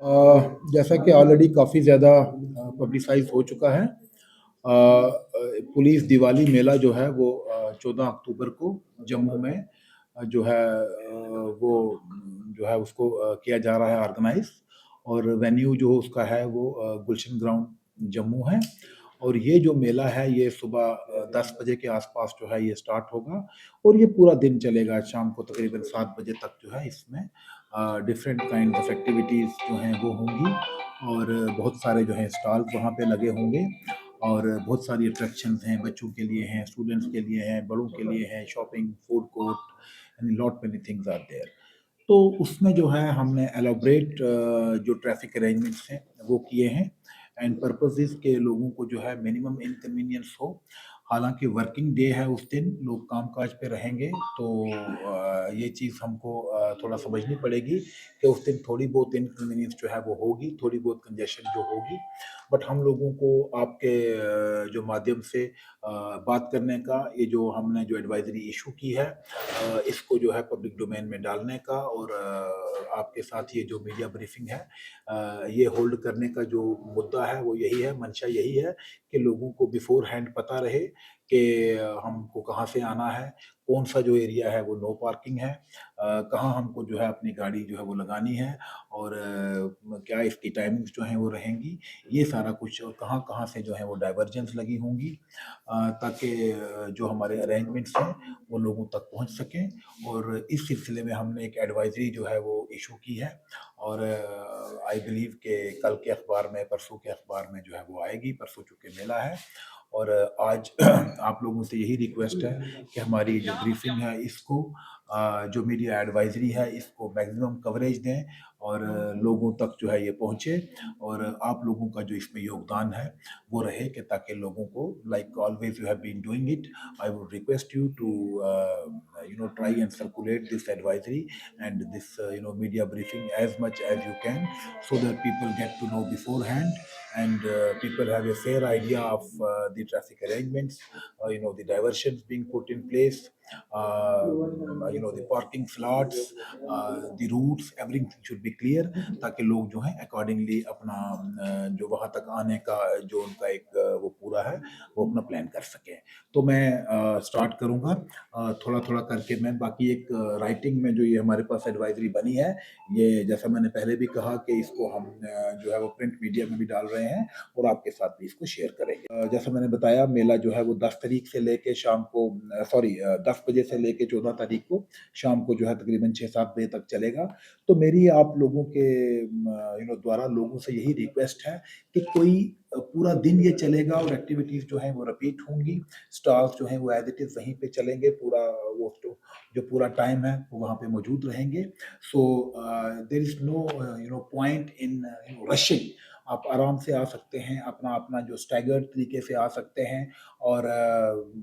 जैसा कि ऑलरेडी काफ़ी ज़्यादा पब्लिसाइज़ हो चुका है, पुलिस दिवाली मेला जो है वो 14 अक्टूबर को जम्मू में जो है वो जो है उसको किया जा रहा है ऑर्गेनाइज़। और वेन्यू जो उसका है वो गुलशन ग्राउंड जम्मू है। और ये जो मेला है ये सुबह 10 बजे के आस-पास जो है ये स्टार्ट होगा और ये पूरा दिन चलेगा। शाम को तकरीबन 7 बजे तक जो है इसमें डिफरेंट काइंड ऑफ एक्टिविटीज़ जो हैं वो होंगी और बहुत सारे जो हैं स्टॉल्स वहाँ पे लगे होंगे और बहुत सारी अट्रैक्शंस हैं, बच्चों के लिए हैं, स्टूडेंट्स के लिए हैं, बड़ों के लिए हैं, shopping, food court and lot many things are there. तो उसमें जो है हमने एलॉबरेट जो ट्रैफिक अरेंजमेंट्स हैं वो किए हैं एंड पर्पसेस के लोगों को जो है मिनिमम इनकन्वीनियंस हो। हालांकि वर्किंग डे है उस दिन लोग कामकाज पे रहेंगे तो ये चीज़ हमको थोड़ा समझनी पड़ेगी कि उस दिन थोड़ी बहुत इनकन्वीनियंस जो है वो होगी, थोड़ी बहुत कंजेशन जो होगी। बट हम लोगों को आपके जो माध्यम से बात करने का ये जो हमने जो एडवाइजरी इशू की है इसको जो है पब्लिक डोमेन में डालने का और आपके साथ ये जो मीडिया ब्रीफिंग है ये होल्ड करने का जो मुद्दा है वो यही है, मंशा यही है कि लोगों को बिफोर हैंड पता रहे कि हमको कहाँ से आना है, कौन सा जो एरिया है वो नो पार्किंग है, कहाँ हमको जो है अपनी गाड़ी जो है वो लगानी है और क्या इसकी टाइमिंग्स जो हैं वो रहेंगी, ये सारा कुछ और कहाँ-कहाँ से जो है वो डाइवर्जेंस लगी होंगी ताकि जो हमारे अरेंजमेंट्स हैं वो लोगों तक पहुंच सकें। और इस सिलसिले में हमने एक एडवाइजरी जो है वो इशू की है और आई बिलीव कि कल के अखबार में, परसों के अखबार में जो है वो आएगी। परसों चूंकि मेला है और आज आप लोगों से यही रिक्वेस्ट है कि हमारी जो ब्रीफिंग है इसको जो मीडिया एडवाइजरी है इसको मैक्सिमम कवरेज दें और लोगों तक जो है ये पहुंचे और आप लोगों का जो इसमें योगदान है वो रहे कि ताकि लोगों को like always you have been doing it, I would request you to try and circulate this advisory and this media briefing as much as you can so that people get to know beforehand and people have a fair idea of the traffic arrangements, the diversions being put in place, the parking slots, the routes, everything should be clear ताकि लोग जो हैं accordingly अपना जो वहां तक आने का जो उनका एक वो पूरा है वो अपना प्लान कर सकें। तो मैं स्टार्ट करूंगा थोड़ा थोड़ा करके। मैं बाकी एक राइटिंग में जो ये हमारे पास एडवाइजरी बनी है ये जैसा मैंने पहले भी कहा कि इसको हम जो है वो प्रिंट मीडिया में भी डाल रहे हैं और आपके साथ भी इसको शेयर करेंगे। जैसा मैंने बताया मेला जो है वो 10 तारीख से लेके शाम को 10 बजे से लेके 14 तारीख को शाम को जो है तकरीबन 6-7 बजे तक चलेगा। तो मेरी आप लोगों के द्वारा लोगों से यही रिक्वेस्ट है कि कोई पूरा दिन ये चलेगा और एक्टिविटीज जो है वो रिपीट होंगी, स्टॉल्स जो हैं वो एज इट इज वहीं पे चलेंगे, पूरा वो जो पूरा टाइम है वो वहाँ पे मौजूद रहेंगे। So there is no point in rushing. आप आराम से आ सकते हैं, अपना अपना जो स्टैगर्ड तरीके से आ सकते हैं और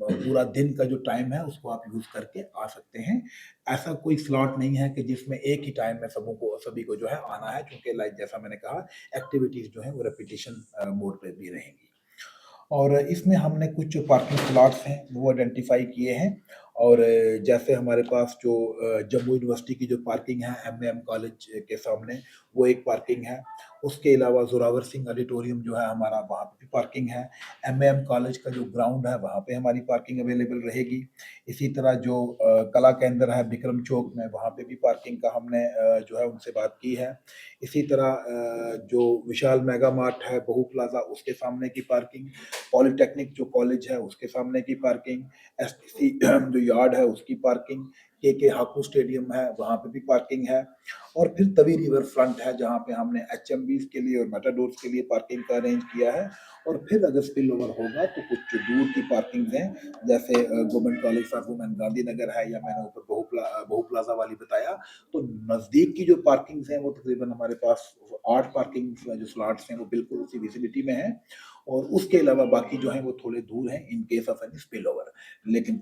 पूरा दिन का जो टाइम है उसको आप यूज करके आ सकते हैं। ऐसा कोई स्लॉट नहीं है कि जिसमें एक ही टाइम में सभी को जो है आना है, क्योंकि लाइक जैसा मैंने कहा एक्टिविटीज जो है वो रेपिटेशन मोड पे भी रहेंगी। और इसमें हमने कुछ पार्किंग स्लॉट्स हैं वो आइडेंटिफाई किए हैं और जैसे हमारे पास जो जम्मू यूनिवर्सिटी की जो पार्किंग है एमएएम कॉलेज के सामने वो एक पार्किंग है। उसके अलावा जोरावर सिंह ऑडिटोरियम जो है हमारा वहाँ पे भी पार्किंग है। एमएएम कॉलेज का जो ग्राउंड है वहाँ पे हमारी पार्किंग अवेलेबल रहेगी। इसी तरह जो कला केंद्र है विक्रम चौक में वहाँ पे भी पार्किंग का हमने जो है उनसे बात की है। इसी तरह जो विशाल मेगा मार्ट है बहू प्लाजा उसके सामने की पार्किंग, पॉलिटेक्निक जो कॉलेज है उसके सामने की पार्किंग, एसटीसी जो यार्ड है उसकी पार्किंग, के हाकू स्टेडियम है वहाँ पे भी पार्किंग है और फिर तवी रिवर फ्रंट है जहाँ पे हमने एचएमबीज के लिए और मेटाडोर्स के लिए पार्किंग का अरेंज किया है। और फिर अगर स्पिल ओवर होगा तो कुछ जो दूर की पार्किंग है जैसे government college for women Gandhinagar है या मैंने ऊपर बहू प्लाजा वाली बताया, तो नजदीक की जो पार्किंग है वो तकरीबन हमारे पास 8 पार्किंग जो स्लॉट्स हैं वो बिल्कुल उसी विजिबिलिटी में है और उसके अलावा बाकी जो है वो थोड़े दूर हैं in case of any spill over. लेकिन